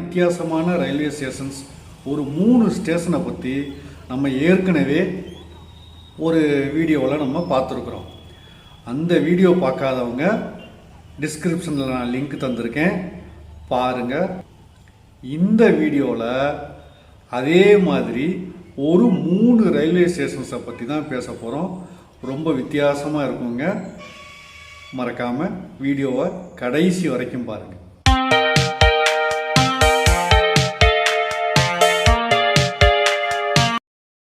வித்தியாசமான railway stations ஒரு 3 ஸ்டேஷனை பற்றி நம்ம ஏற்கனவே ஒரு வீடியோவில் நம்ம பார்த்துருக்குறோம். அந்த வீடியோ பார்க்காதவங்க டிஸ்கிரிப்ஷனில் நான் லிங்க் தந்திருக்கேன், பாருங்கள். இந்த வீடியோவில் அதே மாதிரி ஒரு 3 ரயில்வே ஸ்டேஷன்ஸை பற்றி தான் பேச போகிறோம். ரொம்ப வித்தியாசமாக இருக்குங்க. மறக்காமல் வீடியோவை கடைசி வரைக்கும் பாருங்கள்.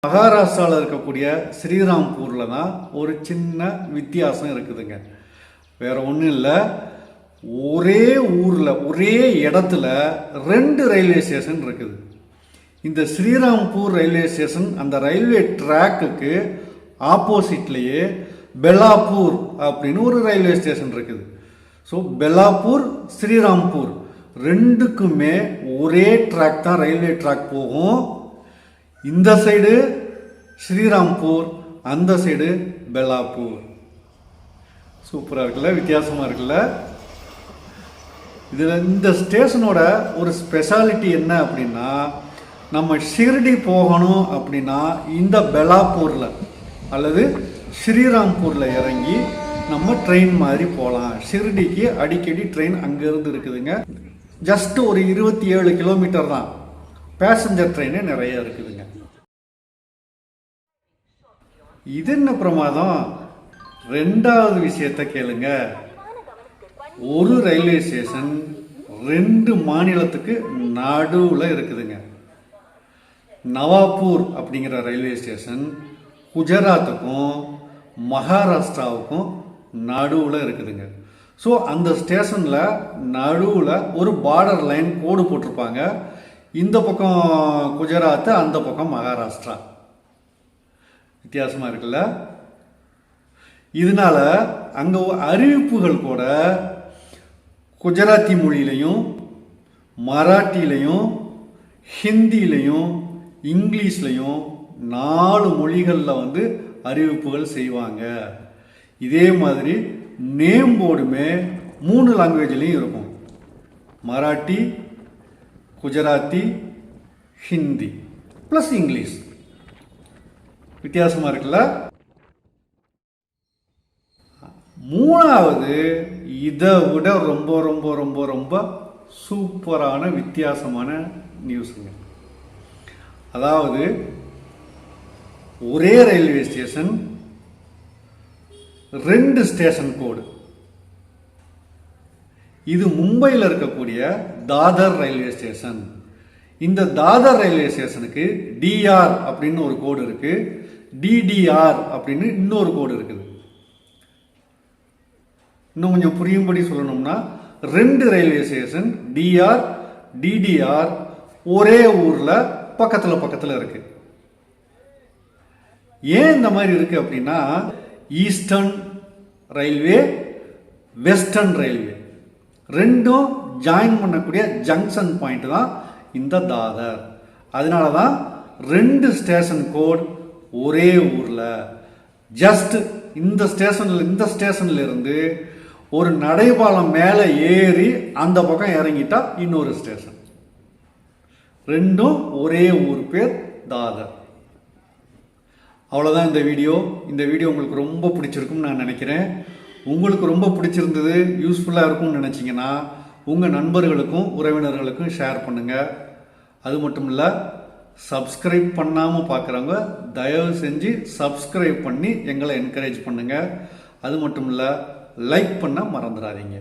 மகாராஷ்டிராவில் இருக்கக்கூடிய ஸ்ரீராம்பூரில் தான் ஒரு சின்ன வித்தியாசம் இருக்குதுங்க. வேறு ஒன்றும் இல்லை, ஒரே ஊரில் ஒரே இடத்துல 2 ரயில்வே ஸ்டேஷன் இருக்குது. இந்த ஸ்ரீராம்பூர் ரயில்வே ஸ்டேஷன் அந்த ரயில்வே ட்ராக்குக்கு ஆப்போசிட்லேயே பெலாப்பூர் அப்படின்னு ஒரு ரயில்வே ஸ்டேஷன் இருக்குது. ஸோ பெலாப்பூர் ஸ்ரீராம்பூர் ரெண்டுக்குமே ஒரே ட்ராக் தான், ரயில்வே ட்ராக் போகும். இந்த சைடு ஸ்ரீராம்பூர், அந்த சைடு பெலாப்பூர். சூப்பராக இருக்குல்ல, வித்தியாசமாக இருக்குல்ல. இதில் இந்த ஸ்டேஷனோட ஒரு ஸ்பெஷாலிட்டி என்ன அப்படின்னா, நம்ம ஷிர்டி போகணும் அப்படின்னா இந்த பெலாப்பூரில் அல்லது ஸ்ரீராம்பூரில் இறங்கி நம்ம ட்ரெயின் மாதிரி போகலாம். ஷிர்டிக்கு அடிக்கடி ட்ரெயின் அங்கேருந்து இருக்குதுங்க. ஜஸ்ட் ஒரு 27 கிலோமீட்டர் தான். பேசஞ்சர் ட்ரெயினே நிறைய இருக்குதுங்க. இது என்ன பிரமாதம், 2வது விஷயத்தை கேளுங்க. ஒரு ரயில்வே ஸ்டேஷன் 2 மாநிலத்துக்கு நடுவில் இருக்குதுங்க. நவாப்பூர் அப்படிங்கிற ரயில்வே ஸ்டேஷன் குஜராத்துக்கும் மகாராஷ்டிராவுக்கும் நடுவில் இருக்குதுங்க. ஸோ அந்த ஸ்டேஷனில் நடுவில் ஒரு பார்டர் லைன் கோடு போட்டிருப்பாங்க. இந்த பக்கம் குஜராத், அந்த பக்கம் மகாராஷ்டிரா. வித்தியாசமாக இருக்குல்ல. இதனால அங்கே அறிவிப்புகள் கூட குஜராத்தி மொழியிலையும் மராட்டிலையும் ஹிந்திலையும் இங்கிலீஷ்லையும் 4 மொழிகளில் அறிவிப்புகள் செய்வாங்க. இதே மாதிரி நேம் போர்டுமே 3 லாங்குவேஜ்லையும் இருக்கும். Marathi, Gujarati, Hindi plus English. வித்தியாசமாக இருக்குல்ல. 3வது இதை விட ரொம்ப ரொம்ப ரொம்ப ரொம்ப சூப்பரான வித்தியாசமான நியூஸுங்க. அதாவது ஒரே ரயில்வே ஸ்டேஷன் 2 ஸ்டேஷன் கோடு. இது மும்பையில் இருக்கக்கூடிய தாதர் ரயில்வே ஸ்டேஷன். இந்த தாதர் ரயில்வே ஸ்டேஷனுக்கு டிஆர் அப்படின்னு ஒரு கோடு இருக்கு, டிடிஆர் அப்படின்னு இன்னொரு கோடு இருக்குது. இன்னும் கொஞ்சம் புரியும்படி சொல்லணும்னா 2 ரயில்வே ஸ்டேஷன் டிஆர் டிடிஆர் ஒரே ஊரில் பக்கத்தில் பக்கத்தில் இருக்கு. ஏன் இந்த மாதிரி இருக்கு அப்படின்னா, ஈஸ்டர்ன் ரயில்வே, வெஸ்டர்ன் ரயில்வே ரெண்டும் ஜாயின் பண்ணக்கூடிய ஜங்ஷன் பாயிண்ட் தான் இந்த தாதர். அதனால தான் 2 ஸ்டேஷன் கோட் ஒரே ஊரில். ஜஸ்ட் இந்த ஸ்டேஷன்ல இருந்து ஒரு நடைபாலம் மேலே ஏறி அந்த பக்கம் இறங்கிட்டா இன்னொரு ஸ்டேஷன். ரெண்டும் ஒரே ஊர் பேர் தாதர். அவ்வளோதான் இந்த வீடியோ. இந்த வீடியோ உங்களுக்கு ரொம்ப பிடிச்சிருக்கும்னு நான் நினைக்கிறேன். உங்களுக்கு ரொம்ப பிடிச்சிருந்தது, யூஸ்ஃபுல்லாக இருக்கும்னு நினச்சிங்கன்னா உங்கள் நண்பர்களுக்கும் உறவினர்களுக்கும் ஷேர் பண்ணுங்கள். அது மட்டும் இல்லை, சப்ஸ்கிரைப் பண்ணாமல் பார்க்குறவங்க தயவு செஞ்சு சப்ஸ்கிரைப் பண்ணி எங்களை என்கரேஜ் பண்ணுங்கள். அது மட்டும் இல்லை, லைக் பண்ண மறந்துடாதீங்க.